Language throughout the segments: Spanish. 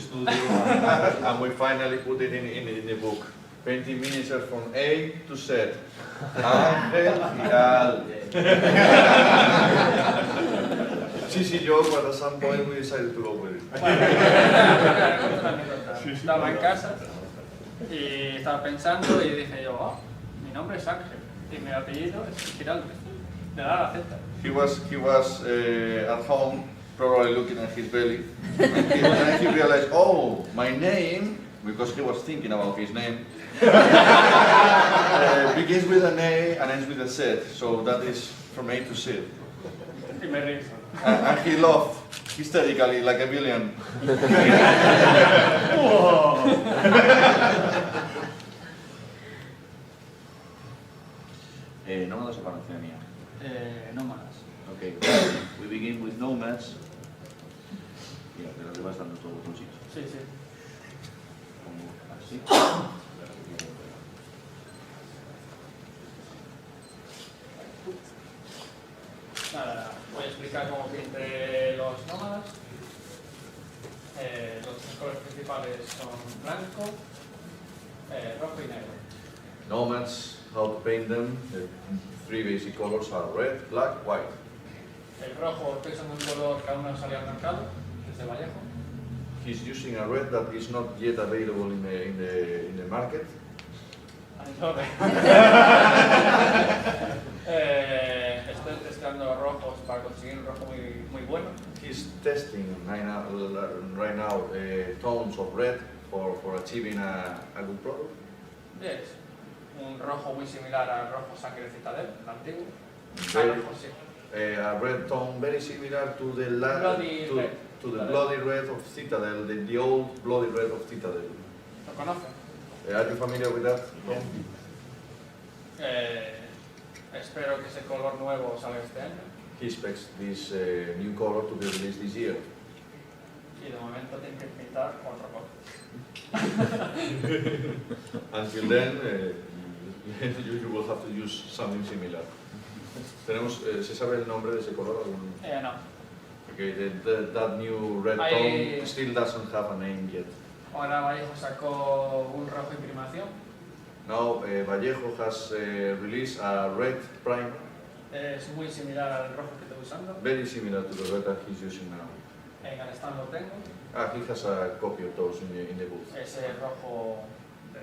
studio, and we finally put it in the book. Painting miniatures from A to Z. Angel Giraldez. Cheesy joke, but at some point we decided to go with it. Estaba en casa y estaba pensando y dije yo, oh, mi nombre es Ángel y mi apellido es Giraldez. Le da la Z. He was at home, probably looking at his belly, and then he realized, oh, my name, because he was thinking about his name, begins with an A and ends with a Z, so that is from A to Z. Y me río. And he laughed hysterically like a villain. Nómadas o Oceanía? Nómadas. Okay, we begin with nomads. Mira, pero le vas dando todo botoncito. Sí, sí. Como así. Nada, voy a explicar cómo pinte los nómadas. Los tres colores principales son blanco, rojo y negro. Nomads, how to paint them. The three basic colors are red, black, white. El rojo estoy usando un color que aún no salió al mercado, desde Vallejo. He's using a red that is not yet available in the market. Estoy testeando rojos para conseguir un rojo muy bueno. He's testing right now tones of red for achieving a good product. Es un rojo muy similar al rojo sangre de Citadel, el antiguo. Rojo, sí. A red tone very similar to the bloody red of Citadel, the old bloody red of Citadel. ¿Lo conocen? Are you familiar with that tone? Espero que ese color nuevo salga este año. He expects this new color to be released this year. Y de momento tiene que pintar otro color. Until then, you will have to use something similar. ¿Se sabe el nombre de ese color? No. Okay, that new red tone still doesn't have a name yet. Ahora Vallejo sacó un rojo imprimación. Now Vallejo has released a red primer. Es muy similar al rojo que estoy usando. Very similar to the red that he's using now. En el stand lo tengo. He has a copy of those in the booth. Ese rojo de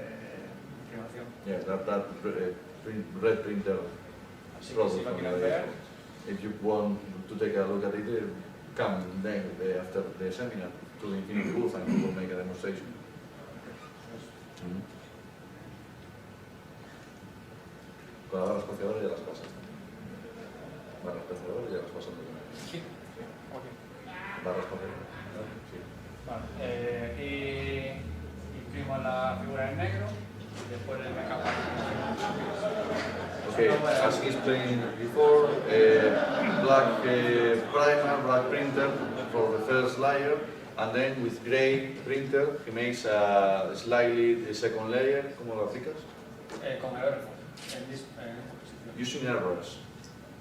imprimación. Yeah, that red printer. Así que si lo quieren ver. If you want to take a look at it, come then after the seminar to the Infinity booth and we will make a demonstration. Con la barra espaciadora ya las pasas. Barra espaciadora ya las pasas también. Sí. Ok. Barra espaciadora. Sí. Vale. Y imprimo la figura en negro y después le capa. Okay, as explained before, black primer, black printer for the first layer, and then with grey printer he makes slightly the second layer. ¿Cómo lo aplicas? Con aerógrafo. Using airbrush.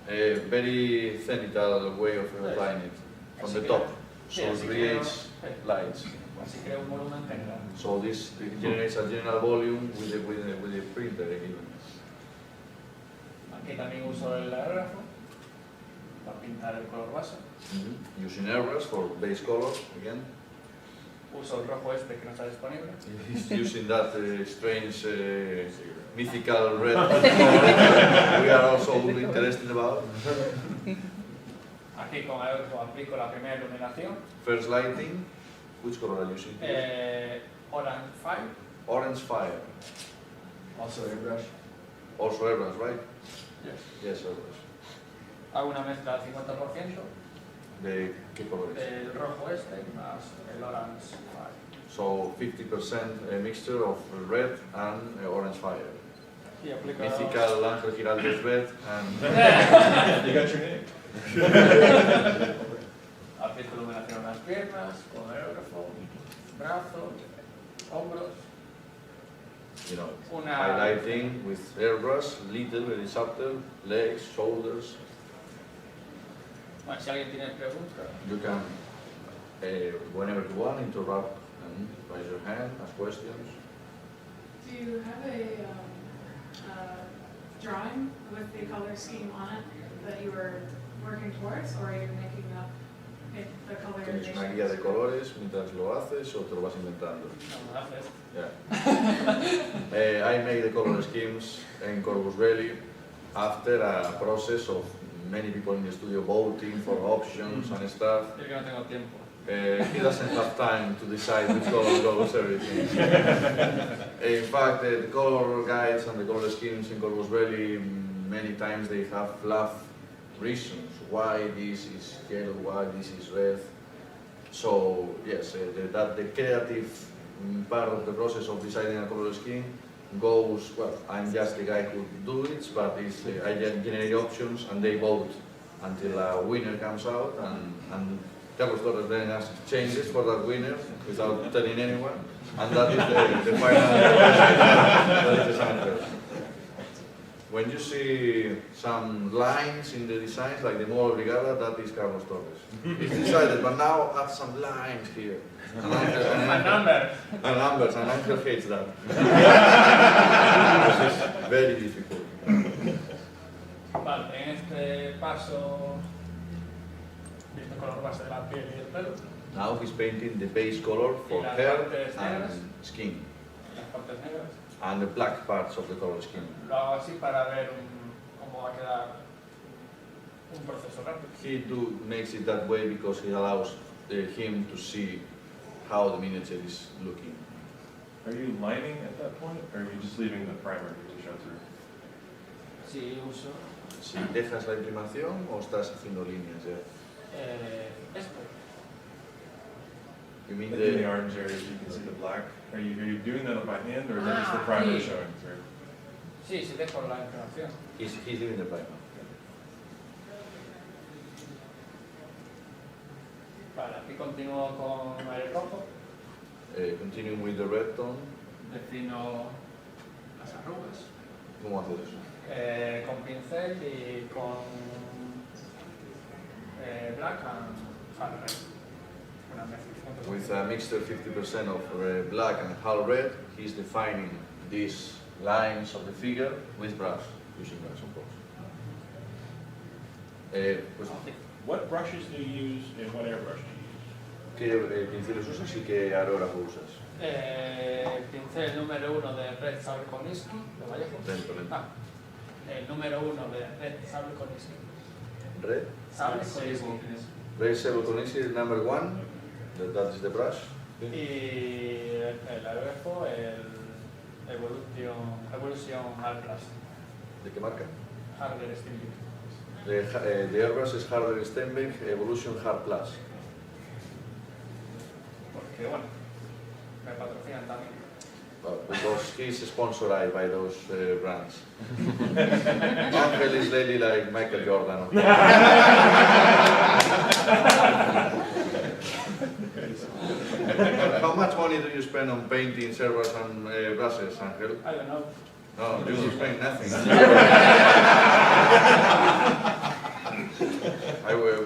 A very cenital way of applying it from the top, so it creates lights. Así crea un volumen general. So this generates a general volume with the printer even. Aquí también uso el aerógrafo para pintar el color base. Using airbrush for base color again. Uso el rojo este que no está disponible. He's using that strange mythical red color we are also interested about. Aquí con aerógrafo aplico la primera iluminación. First lighting, which color are you using? Orange Fire. Orange fire. Also airbrush. Also airbrush, right? Yes. Yes, airbrush. Hago una mezcla al 50% ¿De qué color es? del rojo este más el Orange Fire. So 50% mixture of red and orange fire. Y aplico... Mythical Angel Giraldez red and... You got your name. Aplico iluminación en las piernas, con aerógrafo, brazos, hombros. You know, Una... highlighting with airbrush, little, very subtle, legs, shoulders. Bueno, si alguien tiene preguntas. You can, whenever you want, interrupt and Raise your hand, ask questions. Do you have a drawing with the color scheme on it that you were working towards, or are you making up the color? ¿Tienes una guía de colores mientras lo haces o te lo vas inventando? No lo haces. Yeah. I make the color schemes in Corvus Belli after a process of many people in the studio voting for options and stuff. Yo que no tengo tiempo. He doesn't have time to decide which color goes everything. In fact, the color guides and the color schemes in Corvus Belli, many times they have fluff reasons why this is yellow, why this is red. So yes, the creative part of the process of deciding a color scheme goes, well, I'm just the guy who do it, but I generate options and they vote until a winner comes out, and Carlos Torres then has changes for that winner without telling anyone, and that is the final that is the answer. When you see some lines in the designs, like the Moro Brigada, that is Carlos Torres. He's decided, but now add some lines here. And numbers, and Angel hates that. It's very difficult. Vale, en este paso, visto el color base de la piel y el pelo, Now he's painting the base color for las hair partes and negras. skin, las partes negras. and the black parts of the color scheme. Lo hago así para ver cómo va a quedar un proceso rápido. He makes it that way because it allows him to see how the miniature is looking. Are you lining at that point, or are you just leaving the primer to show through? Sí, uso Si dejas la imprimación o estás haciendo líneas ya. esto. You mean Like in the orange areas, you can see the black. Are you doing that by hand, or is that just the primer sí. showing through? Sí, sí dejo la información. He's leaving the primer. Vale, aquí continúo con el rojo. Continuing with the red tone, Defino las arrugas. ¿cómo haces eso? Con pincel y con black and hard red. Una mezcla. With a mixture 50% of black and half red, he's defining these lines of the figure with brush, using brush of course. Pues, What brushes do you use and what airbrush do you use? ¿qué pinceles usas y qué aerógrafo usas? Pincel número 1 de Red Sable Koniski, de Vallejo. Lento, lento. El número 1 de Red Sable Koniski. Red? Sable Koniski. Red Sable Konishi is number 1, that is the brush. Y el aerógrafo, el Evolution Hard Plus. ¿De qué marca? Harder Stippling. The airbrush is Harder Stenbeck Evolution Hard Plus. Porque bueno, me patrocinan también. Well, because he's sponsored by those brands. Angel is lately like Michael Jordan. How much money do you spend on painting servers and brushes, Angel? I don't know. No, you spend nothing.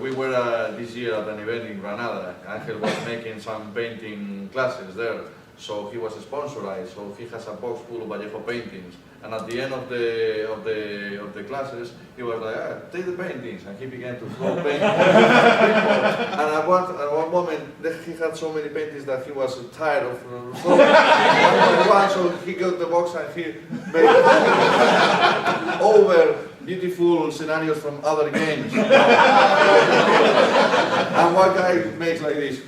We were this year at an event in Granada. Angel was making some painting classes there. So he was sponsored, so he has a box full of Vallejo paintings. And at the end of the classes, he was like, take the paintings, and he began to throw paintings. And at one moment, he had so many paintings that he was tired of throwing one, so he got the box and he made over beautiful scenarios from other games. And one guy makes like this,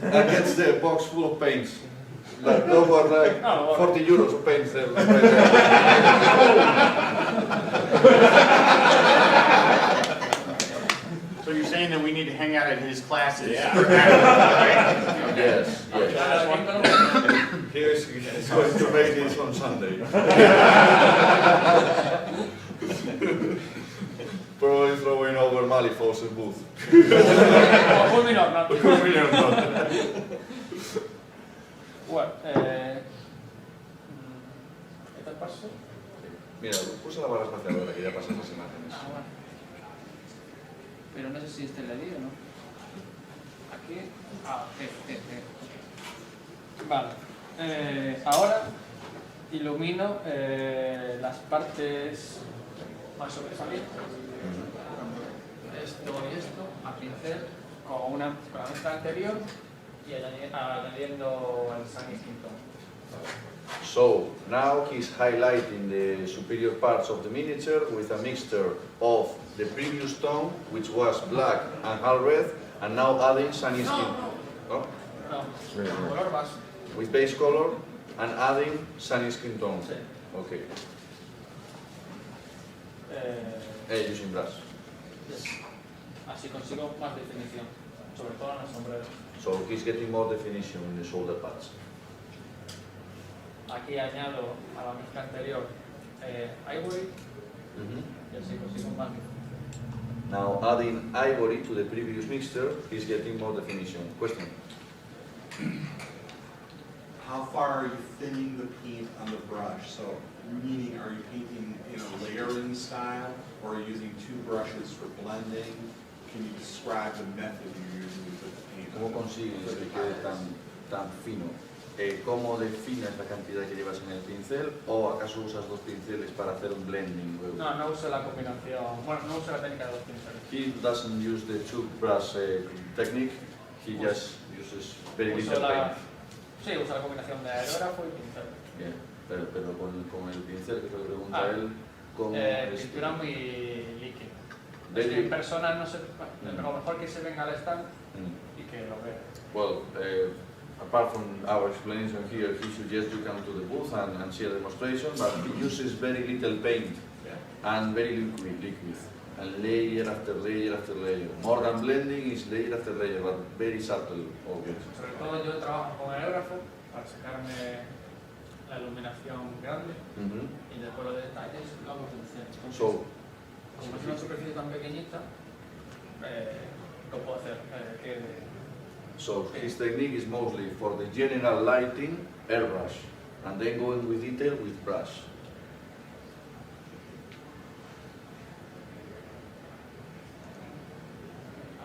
and gets the box full of paints. Like, those were like 40 euros of paints there. So you're saying that we need to hang out at his classes? Yes, yes. He's going to make this on Sunday. Probably throwing over Malifaux's booth. Bueno, ¿este paso? Mira, puse la barra espaciadora que ya pasan las imágenes. Bueno. Pero no sé si este le di o no. Aquí. Vale. Ahora ilumino las partes más sobresalientes. Esto y esto a pincel con la mezcla anterior y añadiendo el Sunny Skin Tone. So now he's highlighting the superior parts of the miniature with a mixture of the previous tone, which was black and half red, and now adding sunny skin. No? No, color base. With base color and adding sunny skin tone. Sí. Okay. Using brush. Así consigo más definición, sobre todo en el sombrero. So he's getting more definition in the shoulder pads. Aquí añado a la mezcla anterior ivory y así consigo más definición. Now adding ivory to the previous mixture, he's getting more definition. Question? How far are you thinning the paint on the brush? So, meaning, are you painting in a layering style, or are you using two brushes for blending? Can you describe the method you're using to put the paint ¿Cómo on? consigues que quede tan fino? ¿Cómo defines la cantidad que llevas en el pincel? ¿O acaso usas dos pinceles para hacer un blending? Luego? No uso la combinación, bueno, no uso la técnica de los pinceles. He doesn't use the two brush technique, he just uses very little paint. Sí, uso la combinación de aerógrafo y pincel. Bien, pero con el pincel, que es lo que pregunta él, ¿cómo es? Pintura muy líquida. Es Very- que en persona no se... Bueno, lo mejor que se venga al stand Mm. y que lo vea. Well, apart from our explanation here, he suggests you come to the booth and see a demonstration, but he uses very little paint and very liquid, and layer after layer after layer. More than blending is layer after layer, but very subtle, always. Sobre todo yo trabajo con aerógrafo para sacarme la iluminación grande y después los detalles lo hago pincel. So, Como es una superficie tan pequeñita, lo puedo hacer. so his technique is mostly for the general lighting, airbrush, and then going with detail with brush.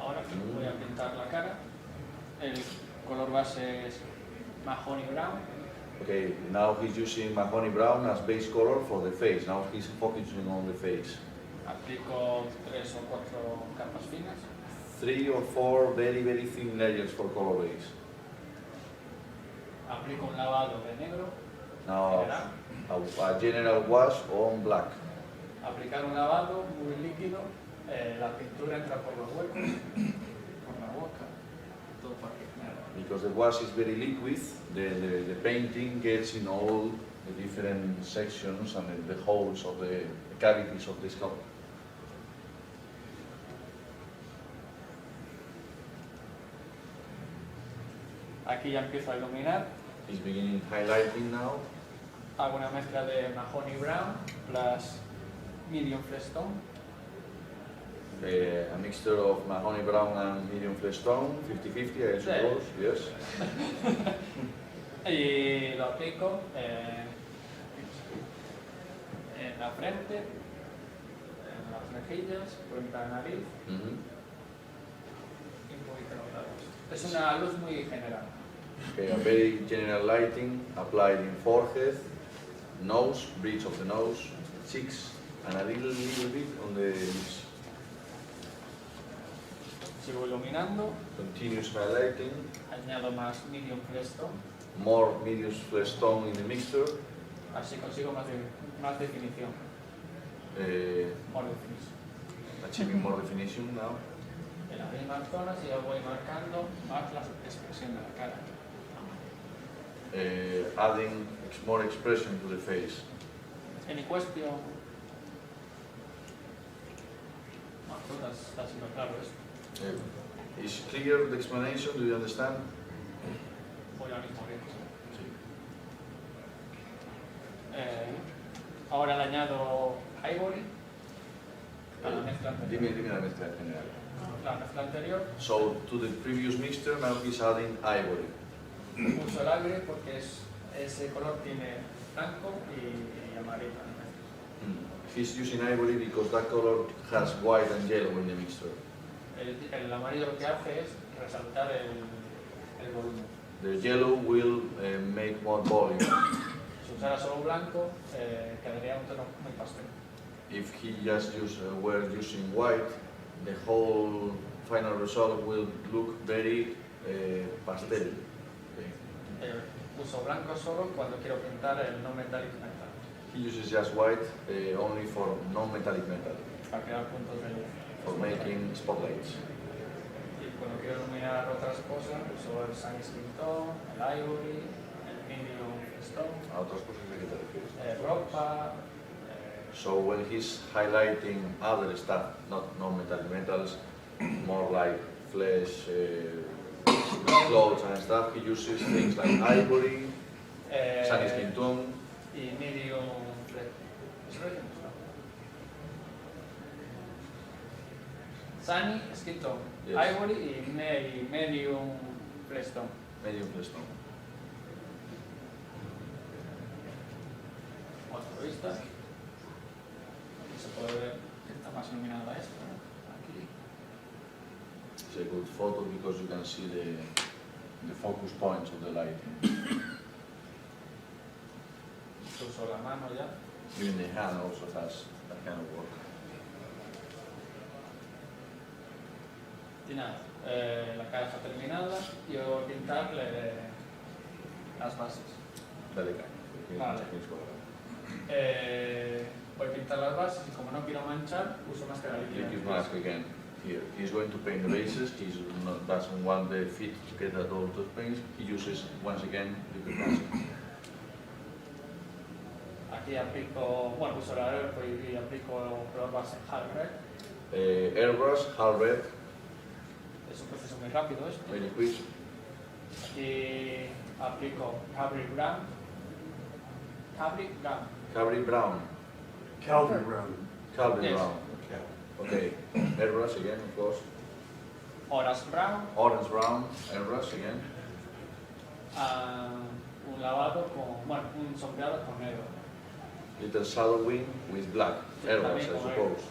Ahora voy a pintar la cara. El color base es mahogany brown. Okay, now he's using mahogany brown as base color for the face. Now he's focusing on the face. Aplico 3 o 4 capas finas. 3 or 4 very thin layers for color base. Aplico un lavado de negro. Now general. a general wash on black. Aplicar un lavado muy líquido. La pintura entra por los huecos, por la boca, todo por aquí. Because the wash is very liquid, the painting gets in all the different sections and the holes of the cavities of the skull. Aquí ya empiezo a iluminar. He's beginning highlighting now. Hago una mezcla de mahogany brown plus medium flesh tone. A mixture of mahogany brown and medium flesh tone, 50-50 I suppose, yes. Y lo aplico en la frente, en las mejillas, frente a la nariz y un poquito en los lados. Es una luz muy general. Okay, a very general lighting applied in forehead, nose, bridge of the nose, cheeks, and a little bit on the lips. Sigo iluminando, Continuous highlighting, añado más medium flesh tone, more medium flesh tone in the mixture, así consigo más definición. More definition. achieving more definition now. En las mismas zonas y ya voy marcando más la expresión de la cara. Adding more expression to the face. Any question? No, está siendo claro esto. Is clear the explanation? Do you understand? Voy al mismo ritmo. Ahora le añado ivory a la mezcla anterior. Dime la mezcla en general. La mezcla anterior So to the previous mixture now he's adding ivory. uso el ivory porque ese color tiene blanco y amarillo. He's using ivory because that color has white and yellow in the mixture. El amarillo lo que hace es resaltar el volumen. The yellow will make more volume. Si usara solo blanco, quedaría un tono muy pastel. If he just were using white, the whole final result will look very pastel. Okay. Uso blanco solo cuando quiero pintar el no metallic metal, He uses just white only for non-metallic metal, para crear puntos de luz. for making spotlights. Y cuando quiero iluminar otras cosas, uso el sunny skin tone, el ivory, el medium stone, ¿A otras cosas de qué te refieres? ropa, So when he's highlighting other stuff, not non-metallic metals, more like flesh, clothes and stuff, he uses things like ivory, sunny skin tone, y medium flesh. ¿Eso lo decimos, no? Sunny skin tone, Yes. ivory y medium flesh tone. medium flesh tone. Otra vista. Aquí se puede ver que está más iluminada esta, ¿no? Aquí. It's a good photo because you can see the focus points of the lighting. Uso la mano ya. Even the hand also has that kind of work. Y nada, la cara está terminada y yo voy a pintarle las bases. Dale caña. Vale. Voy a pintar las bases y como no quiero manchar, uso máscara líquida. Liquid mask again. Here, he's going to paint the bases. He doesn't want the feet to get at all those paints. He uses once again liquid mask. Aquí aplico, bueno, uso la airbrush y aplico color base hard red. Airbrush, hard red, Es un proceso muy rápido esto. very quick. Aquí aplico fabric brown. Fabric brown. Cabri brown, Calvin Brown. Calvin Yes. brown. Okay, airbrush again, of course. Orange brown. Orange brown, airbrush again. Un lavado con, bueno, un sombreado con negro. Little shadowing with black, airbrush, I También con suppose.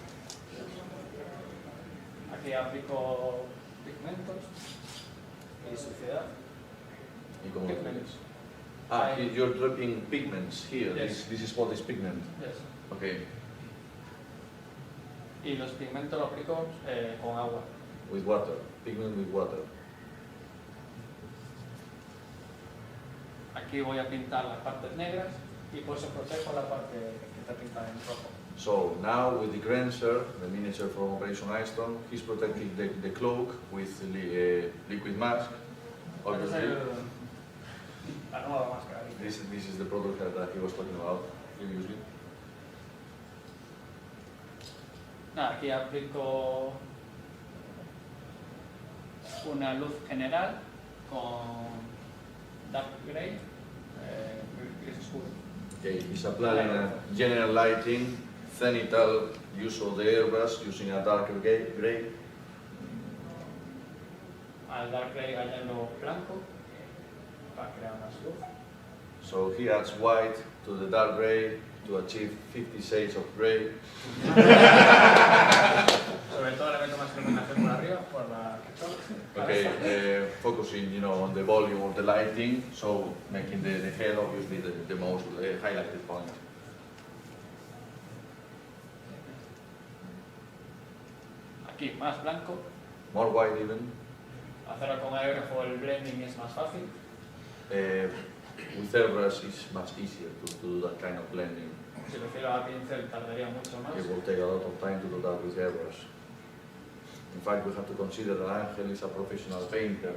Aquí aplico pigmentos y suciedad. Y como lo Pigments. Ah, you're dropping pigments here. Yes. This spot is pigment. Yes. Okay, Y los pigmentos los aplico con agua. with water. Pigment with water. Aquí voy a pintar las partes negras y por eso protejo la parte que está pintada en rojo. So now with the Grenzer, the miniature from Operation Icestorm, he's protecting the cloak with liquid mask. Esta es Obviously, la nueva máscara. this is the product that he was talking about previously. Nada, aquí aplico una luz general con dark gray, gris oscuro. Okay, he's applying a general lighting, cenital use of the airbrush using a darker gray. Al dark gray añado blanco para crear más luz. So he adds white to the dark gray to achieve 50 shades of gray. Sobre todo le meto más iluminación por arriba, por la Okay, focusing, on the volume of the lighting, so making the head obviously the most highlighted point. Aquí más blanco. More white even. Hacerlo con aerógrafo el blending es más fácil. With airbrush it's much easier to do that kind of blending. Si lo hiciera a pincel tardaría mucho más. It will take a lot of time to do that with airbrush. In fact, we have to consider that Angel is a professional painter.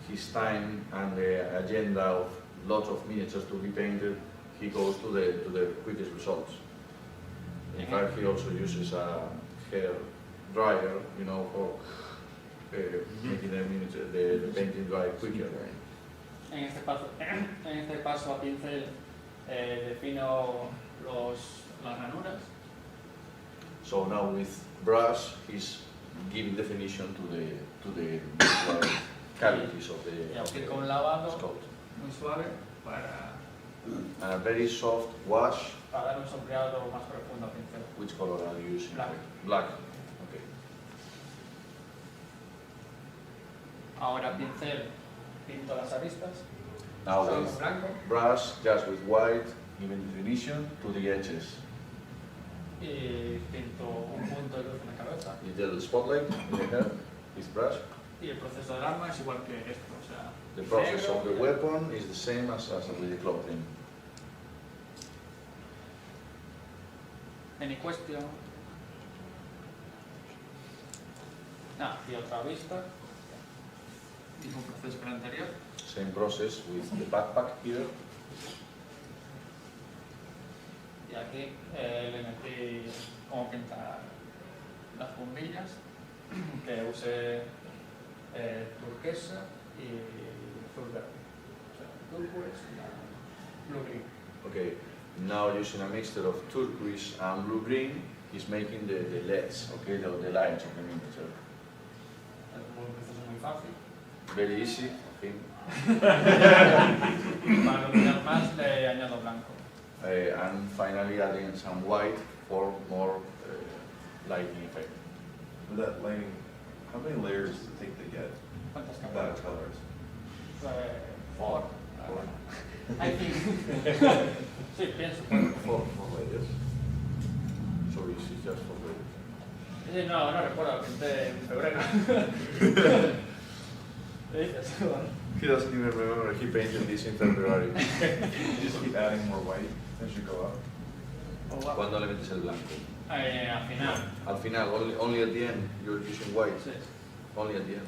His time and the agenda of lots of miniatures to be painted, he goes to the quickest results. In fact, he also uses a hair dryer, for making the miniature, the painting dry quicker. En este paso a pincel defino las ranuras. So now with brush, he's giving definition to the cavities of Y the aplico un lavado sculpt. muy suave para And a very soft wash. dar un sombreado más profundo a pincel. Which color are you using? Black. Black. Okay. Ahora pincel pinto las aristas, Now solo with con blanco, brush, just with white, giving definition to the edges. y pinto un punto de luz en la cabeza. Little spotlight in the head with brush. Y el proceso del arma es igual que esto, o sea, The process negro, of the weapon is the same as with the clothing. any question? Y otra vista, mismo proceso que el anterior. Same process with the backpack here. Y aquí le metí cómo pintar las bombillas, que usé turquesa y azul verde. O sea, turquoise y blue green. Okay, now using a mixture of turquoise and blue-green, he's making the LEDs, okay, the lines of the miniature. Es un proceso muy fácil. Very easy, I think. Para iluminar más le añado blanco. And finally adding some white for more lighting effect. For that lighting, how many layers does it take to get ¿Cuántas that cámaras? colors? Four. I think. Sí, pienso. Four layers. So this is just for layers. Sí, no recuerdo, pinté en febrero. ¿Qué dices? He doesn't even remember he painted this in February. You just keep adding more white as you go up. ¿Cuándo le metes el blanco? Al final. Al final, only at the end, you're using white. Sí. Only at the end.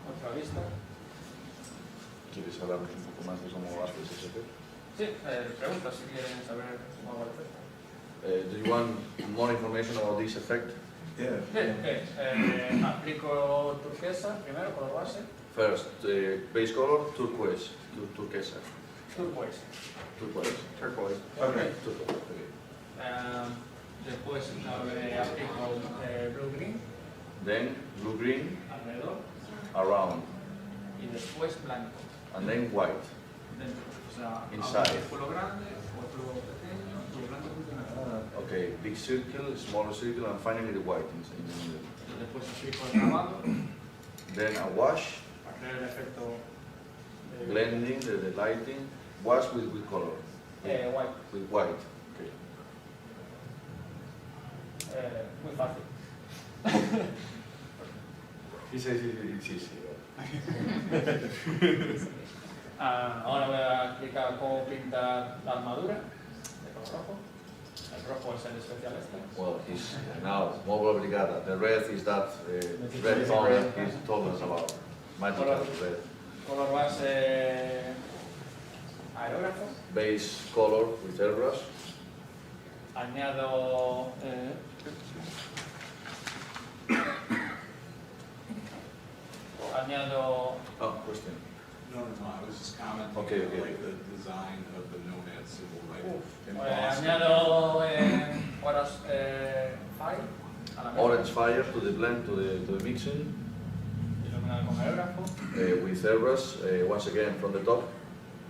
Otra vista. ¿Quieres hablarnos un poco más de cómo haces ese efecto? Sí, pregunta si quieren saber cómo hago el efecto. Do you want more information about this effect? Yeah. Sí, aplico turquesa primero, color base. First, base color, turquoise. Turquesa. Turquoise. Turquoise. Turquoise. Okay. Turquoise. Okay. Después aplico blue green Then blue-green alrededor around, y después blanco and then white. dentro. O sea, Inside. hago un círculo grande, otro pequeño y el blanco último. Okay, big circle, smaller circle, and finally the white in the middle. Y después aplico el grabado Then a wash, para crear el efecto de blending, the lighting. Wash with color. white. With white. Okay. Muy fácil. He says it's easy. Ahora voy a explicar cómo pintar la armadura de color rojo. El rojo es el especial este. Well, he's now more obligada. The red is that red tone that he's told us about. Magical red. Color base aerógrafo. Base color with airbrush. Añado Oh, question. No, I was just commenting, Okay. like the design of the nomad symbol, right? añado horas fire a la mezcla. Orange fire to the blend, to the mixing. Iluminado con aerógrafo. With airbrush, once again from the top.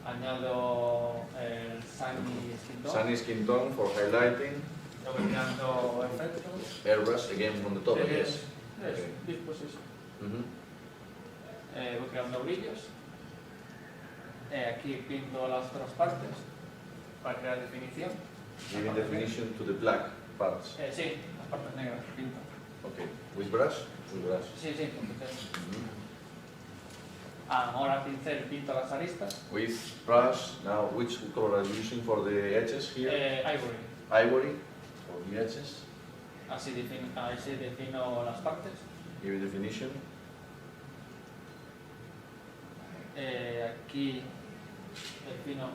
Añado el sunny skin tone. Sunny skin tone for highlighting. Luego añado efectos. Airbrush again from the top, I guess. Yes, Okay. this position. Mhm. Voy creando brillos. Aquí pinto las otras partes para crear definición. Giving definition to the black parts. Sí, las partes negras que pinto. Okay. With brush? With brush. Sí, con pincel. Mhm. Ahora pincel pinto las aristas. With brush, now which color are you using for the edges here? Ivory. Ivory for the edges. Así defino las partes. Give definition. Aquí defino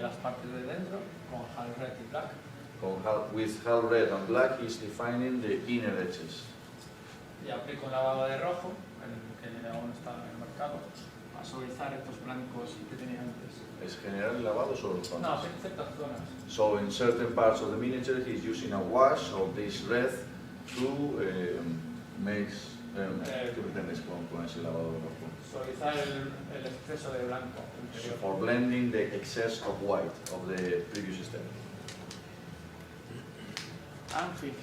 las partes de dentro con hard red y black. With half red and black, he's defining the inner edges. Y aplico un lavado de rojo, que aún está en el mercado, para suavizar estos blancos que tenía antes. ¿Es general el lavado solo los No, tonos? en ciertas zonas. So in certain parts of the miniature, he's using a wash of this red to make ¿qué pretendes con ese lavado de rojo? Suavizar el exceso de blanco interior. For blending the excess of white of the previous step. And finish.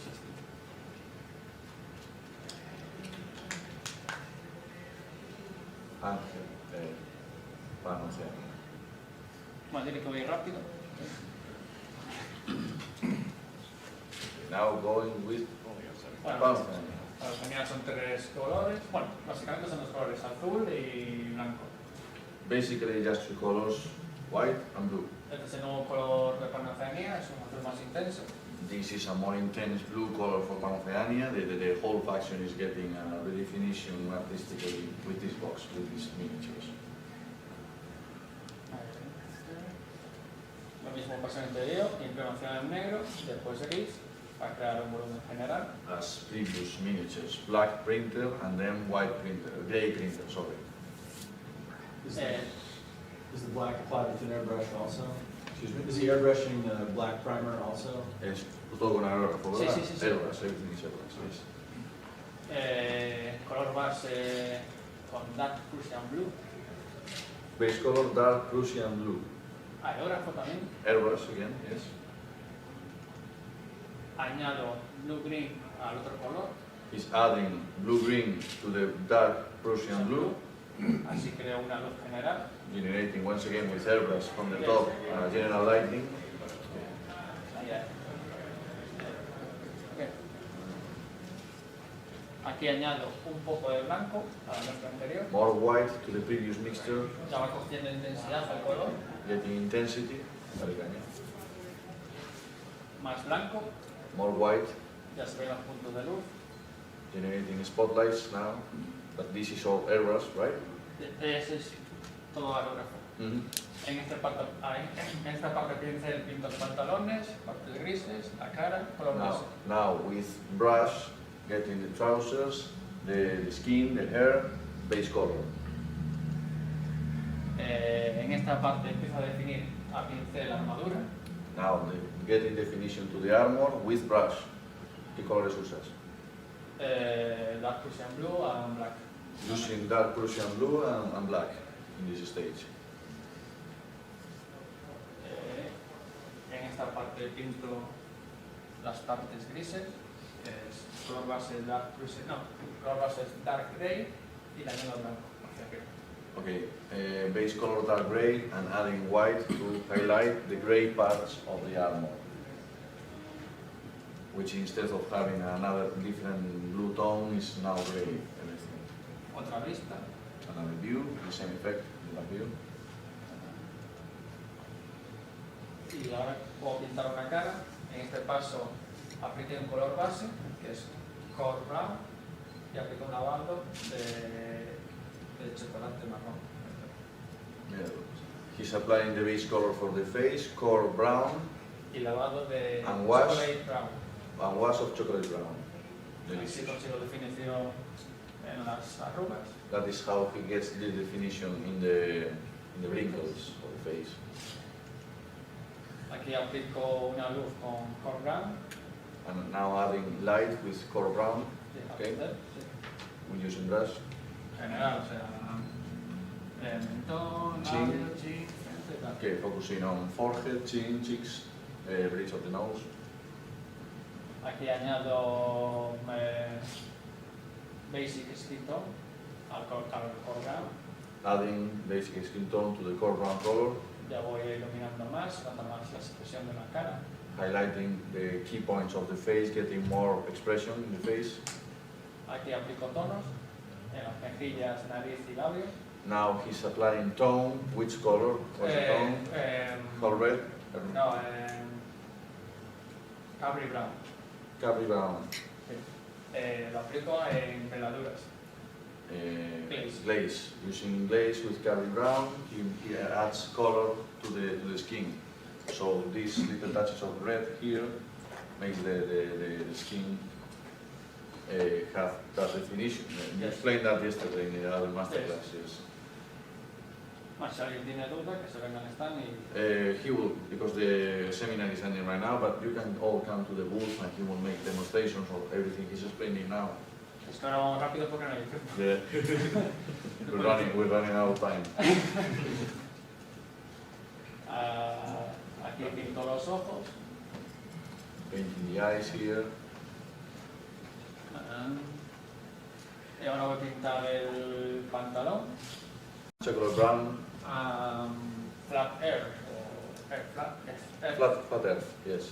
Angel, Panoceania. Bueno, tiene que ir rápido. Now going with Bueno, Panoceania. para terminar son 3 colores. Bueno, básicamente son 2 colores, azul y blanco. Basically just 2 colors, white and blue. Este es el nuevo color de Panoceania, es un azul más intenso. This is a more intense blue color for Panoceania. The whole faction is getting a redefinition artistically with this box, with these miniatures. Lo mismo pasa en el interior, implementación en negro, después gris, para crear un volumen general. As previous miniatures, black printer and then white printer, gray printer, sorry. Is Eh, the black applied with an airbrush also? Excuse me? Is the airbrushing the black primer also? Es todo con aerógrafo, Sí, ¿verdad? sí, sí, sí. Aerógrafo, everything is aerógrafo, yes. Color base con Dark Prussian Blue, Base color dark Prussian blue. aerógrafo también. Airbrush again, yes. Añado Blue Green al otro color, Is adding blue-green to the dark Prussian blue, así creo una luz general. generating once again with airbrush from the top, general lighting. Ahí hay. Ok. Aquí añado un poco de blanco a la mezcla anterior, More white to the previous mixture, ya va cogiendo intensidad el color, getting intensity. Vale, caña. más blanco, More white, ya se ven los puntos de luz. generating spotlights now. But this is all airbrush, right? Ese es todo aerógrafo. En esta parte pinto los pantalones, partes grises, la cara, color base. Now with brush, getting the trousers, the skin, the hair, base color. En esta parte empiezo a definir a pincel la armadura. Now getting definition to the armor with brush. ¿Qué colores usas? Dark Prussian Blue and Black. Using dark Prussian blue and black in this stage. En esta parte pinto las partes grises, es color base Dark Prussian, no, color base es Dark Grey y la añado blanco. hacia arriba. Okay, base color dark gray and adding white to highlight the gray parts of the armor. Which instead of having another different blue tone is now gray, everything. Otra vista. Another view, the same effect in the view. Y ahora puedo pintar una cara. En este paso apliqué un color base, que es Core Brown, y aplico un lavado de chocolate marrón. Yeah. He's applying the base color for the face, core brown, Y lavado de And wash. chocolate brown. and wash of chocolate brown. Así Delicious. consigo definición en las arrugas. That is how he gets the definition in the wrinkles of the face. Aquí aplico una luz con Core Brown. And now adding light with core brown, Sí, Okay. sí. we're using brush. General, o sea, mentón, Chin. labio, chin, frente y tal. Okay, focusing on forehead, chin, cheeks, bridge of the nose. Aquí añado basic skin tone al Core Brown. Adding basic skin tone to the core brown color, Ya voy iluminando más, nota más la expresión de la cara. highlighting the key points of the face, getting more expression in the face. Aquí aplico tonos en las mejillas, nariz y labios. Now he's applying tone. Which color? What's the tone? Color red? No, Capri Brown. Capri brown. Lo aplico en veladuras. Glaze. Glaze. Using glaze with Capri brown, he adds color to the skin. So these little touches of red here makes the skin have that definition. You Yes. explained that yesterday in the other masterclass. Yes. Más si alguien tiene duda, que se venga al stand y He will, because the seminar is ending right now, but you can all come to the booth and he will make demonstrations of everything he's explaining now. es que ahora vamos rápido porque no hay tiempo. Yeah. we're running out of time. Aquí pinto los ojos. Painting the eyes here. Y ahora voy a pintar el pantalón. chocolate brown, Flat Earth, o Earth Flat, yes, Earth. flat earth, yes.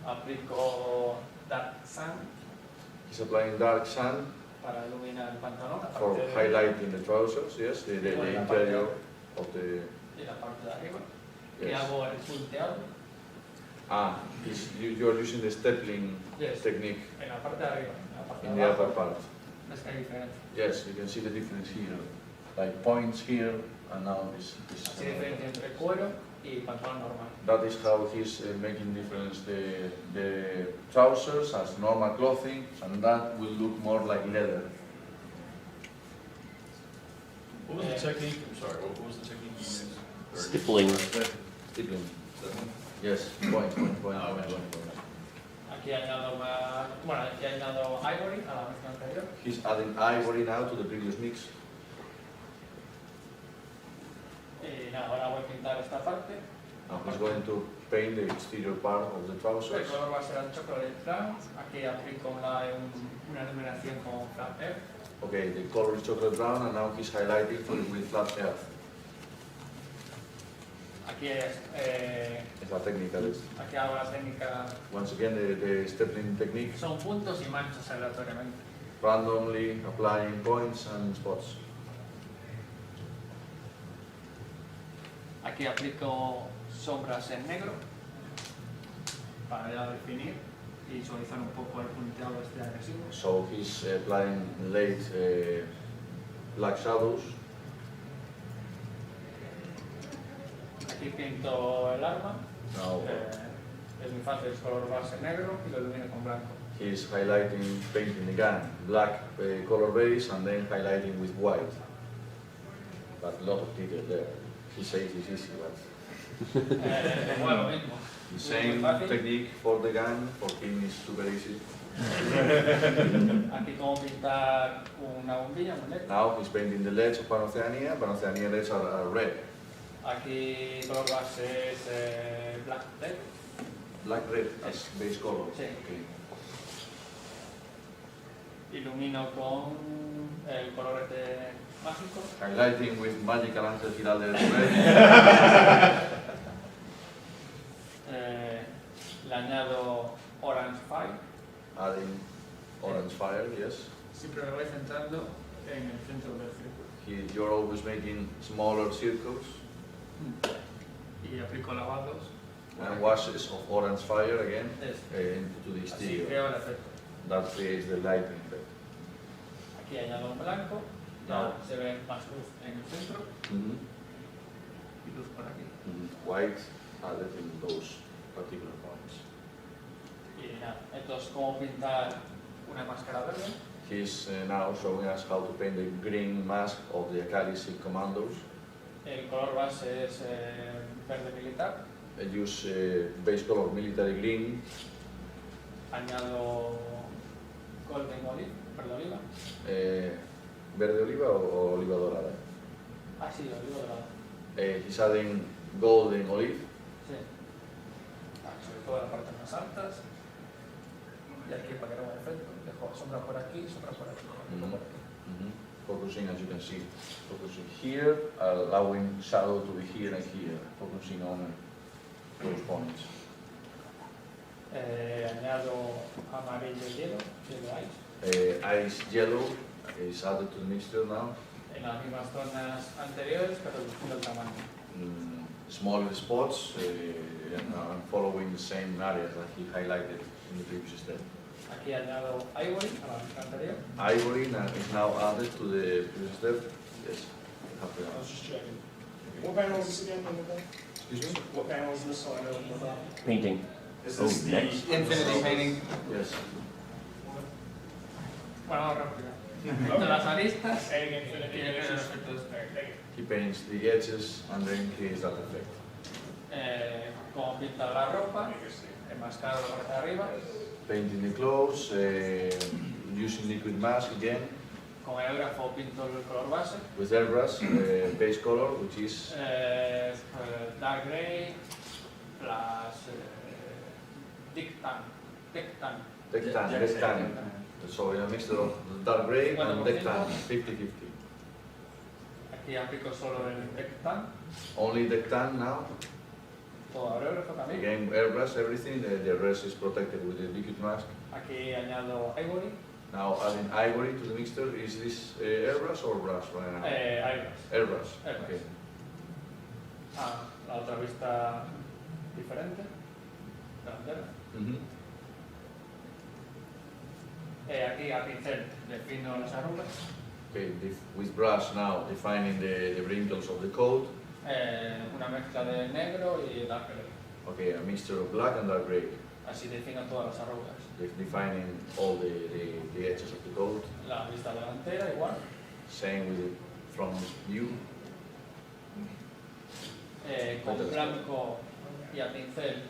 Aplico Dark Sun He's applying dark sand para iluminar el pantalón, la for parte de highlighting the trousers, yes, the interior of the, y la parte de arriba. Que yes. hago el punteado You're using the Stippling Yes. technique en la parte de arriba, en la parte in de the upper abajo. part. Es que hay diferencia. Yes, you can see the difference here, like points here, and now this. Así diferencia entre cuero y pantalón normal. That is how he's making difference the trousers as normal clothing, and that will look more like leather. What was the technique, I'm sorry, what was the technique you used? Stippling. Stippling. Yes, point. Aquí añado más, bueno, aquí añado ivory a la mezcla anterior. He's adding ivory now to the previous mix. Y nada, ahora voy a pintar esta parte. Now he's going to paint the exterior part of the El trousers. color va a ser el chocolate brown. Aquí aplico una iluminación con flat earth. Okay, the color is chocolate brown, and now he's highlighting with flat earth. Aquí es, It's a technical. aquí hago la técnica, Once again, the Stippling technique, son puntos y manchas aleatoriamente. randomly applying points and spots. Aquí aplico sombras en negro para ya definir y suavizar un poco el punteado este agresivo. So he's applying late black shadows. Aquí pinto el arma, Now es muy fácil, es color base negro y lo ilumino con blanco. he's highlighting, painting the gun, black color base, and then highlighting with white. But a lot of detail there. He says it's easy, but Bueno, lo mismo. the same technique for the gun, for him is super easy. Aquí como pintar una bombilla, un LED. Now he's painting the LEDs of Panoceania. Panoceania LEDs are red. Aquí color base es black LED. Black red as base color. Sí. Okay. Ilumino con el color este mágico. Highlighting with magical Angel Giraldez red. Le añado orange fire. Adding orange fire, yes. Siempre me voy centrando en el centro del círculo. You're always making smaller circles Y aplico lavados. and washes of orange fire again Este. into the Así exterior. creo el efecto. That creates the lighting effect. Aquí añado un blanco. Ya se ve más luz en el centro y luz por aquí. White added in those particular points. Y nada, entonces cómo pintar una máscara verde. He's now showing us how to paint the green mask of the Akali Sikh commandos. El color base es verde militar. Use base color military green. Añado golden olive, verde oliva. ¿Verde oliva o oliva dorada? Ah, sí, oliva dorada. He's adding golden olive. Sí. Sobre todo las partes más altas. Y aquí para que no me efecto, dejo sombra por aquí, sombra por aquí. Sombra por aquí. Focusing, as you can see, focusing here, allowing shadow to be here and here, focusing on those points. Añado amarillo y hielo ice. Ice yellow is added to the mixture now. En las mismas zonas anteriores, pero reduciendo el tamaño. Smaller spots and following the same areas that he highlighted in the previous step. Aquí añado ivory a la mezcla anterior. Ivory is now added to the previous step. Yes. I was just checking. What panel is this again? Excuse me? What panel is this so I know what that? Painting. Is Oh, this the next. infinity painting? Yes. Bueno, vamos rápido. De las aristas, Painting infinity. tiene que ver los efectos. He paints the edges and then creates that effect. Como pinta la ropa, enmascaro la parte de arriba. Painting the clothes, using liquid mask again. Con aerógrafo pinto el color base. With airbrush, base color, which is Dark gray plus thick tan. Tectan. So a mixture of dark gray and deck tan, 50-50. Aquí aplico solo el Dectan, Only deck tan now. todo aerógrafo también. Again, airbrush everything. The rest is protected with the liquid mask. Aquí añado Ivory, Now adding ivory to the mixture. Is this airbrush or brush right now? Airbrush. Airbrush. Airbrush. Okay. Ah, la otra vista diferente, delantera. Aquí a pincel defino las arrugas, Okay. With brush now defining the wrinkles of the coat. una mezcla de negro y dark gray. Okay, a mixture of black and dark gray. Así defino todas las arrugas. Defining all the edges of the coat. La vista delantera igual, Same with the front view. con blanco y a pincel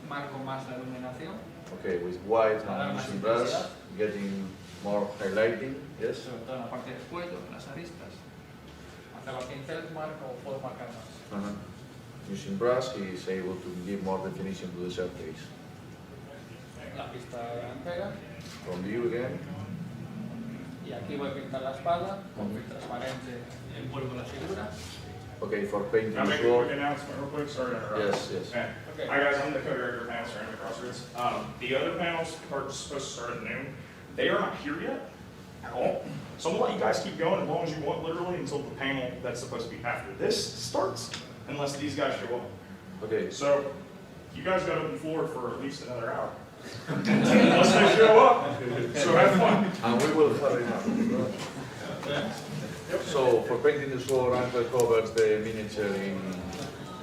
marco más la iluminación, Okay, with white Para dar and más using brush, intensidad. getting more highlighting. Yes. sobre todo en la parte del cuello, en las aristas. Hacia el pincel marco, puedo marcar más. Using brush, he is able to give more definition to the surface. La vista delantera, From view again. y aquí voy a pintar la espalda con film transparente, envuelvo la figura. Okay, for painting Can I as make a well. quick announcement real quick? Sorry to interrupt. Yes, yes. Okay. Okay. Hi guys, I'm the co-director of panels for Anime Crossroads. The other panels are supposed to start at noon. They are not here yet at all. So I'm gonna let you guys keep going as long as you want, literally, until the panel that's supposed to be after this starts, unless these guys show up. Okay. So you guys got open floor for at least another hour. Unless they show up. So have fun. And we will hurry up. So for painting the sword, Angel covers the miniature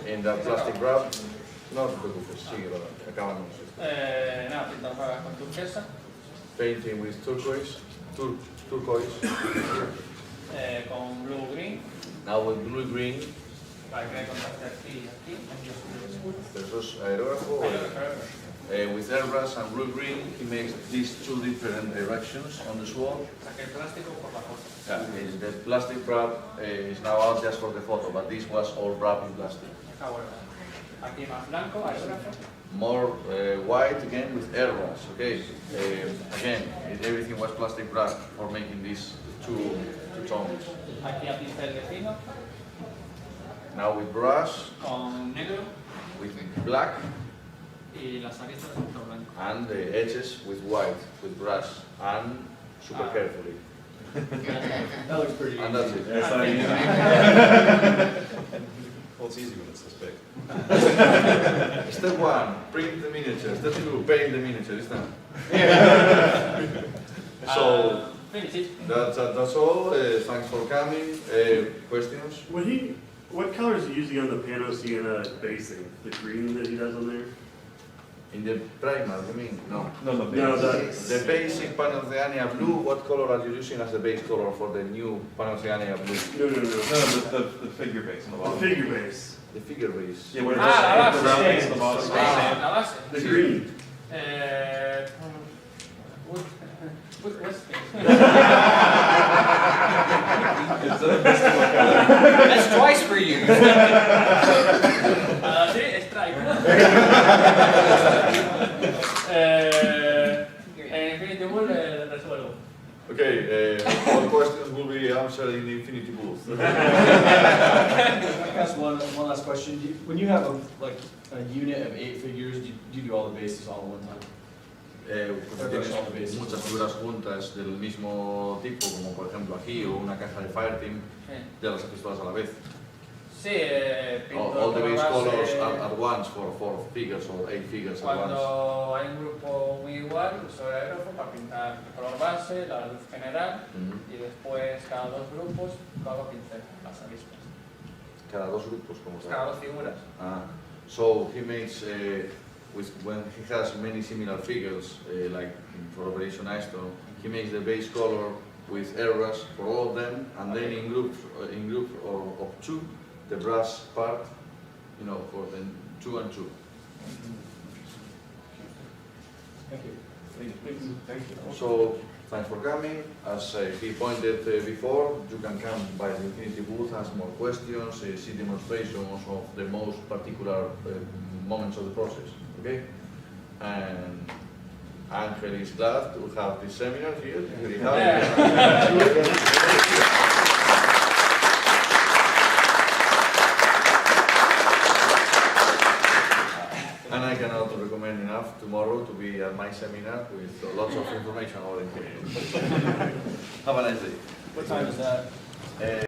in that plastic wrap. No te preocupes, sigue, acabamos. Nada, pintar con turquesa, Painting with turquoise. Turquoise. con blue green, Now with blue green. para que contraste aquí y aquí. Eso es aerógrafo. With airbrush and blue green, he makes these two different directions on the sword. Saqué el plástico por la foto. The plastic wrap is now out just for the photo, but this was all wrapped in plastic. Acá vuelvo. Aquí más blanco, aerógrafo. More white again with airbrush. Okay. Again, everything was plastic wrap for making these two tones. Aquí a pincel de fino, Now with brush, con negro with black, y las aristas con otro blanco. and the edges with white, with brush, and super carefully. That looks pretty easy. And that's it. That's not easy. Well, it's easy when it's this big. Step 1, print the miniature. Step 2, paint the miniature. It's done. So Finish it. that's all. Thanks for coming. Questions? What color is he using on the Pano Sienna basing? The green that he does on there? In the primer, you mean? No. No, the No, base. The basic Panoceania blue, what color are you using as the base color for the new Panoceania blue? No. No, the figure base on the The bottom. figure base. The figure base. Yeah, where Ah, la the base. round base on the bottom. La base. The green. Good question. That's twice for you. Sí, strike. En Infinity Pool resuelvo. Okay, all questions will be answered in the Infinity booth. Can I ask one last question? When you have a unit of 8 figures, do you do all the bases all at one time? Tienes muchas figuras juntas del mismo tipo, como por ejemplo aquí, o una caja de Fireteam, ya las haces todas a la vez. Sí, pinto All the por base base. colors at once for 4 figures or 8 figures at once. Cuando hay un grupo muy igual, uso el aerógrafo para pintar el color base, la luz general, y después cada dos grupos lo hago pincel, las aristas. Cada dos grupos, como Cada dos figuras. So he makes, when he has many similar figures, like for Operation Icestorm, he makes the base color with airbrush for all of them, and then in groups of 2, the brush part, for the 2 and 2. Thank you. Thank you. So, thanks for coming. As he pointed before, you can come by the Infinity booth, ask more questions, see demonstrations of the most particular moments of the process. Okay? And Angel is glad to have this seminar here. Very happy. And I cannot recommend enough tomorrow to be at my seminar with lots of information about engineering. Have a nice day. What time is that?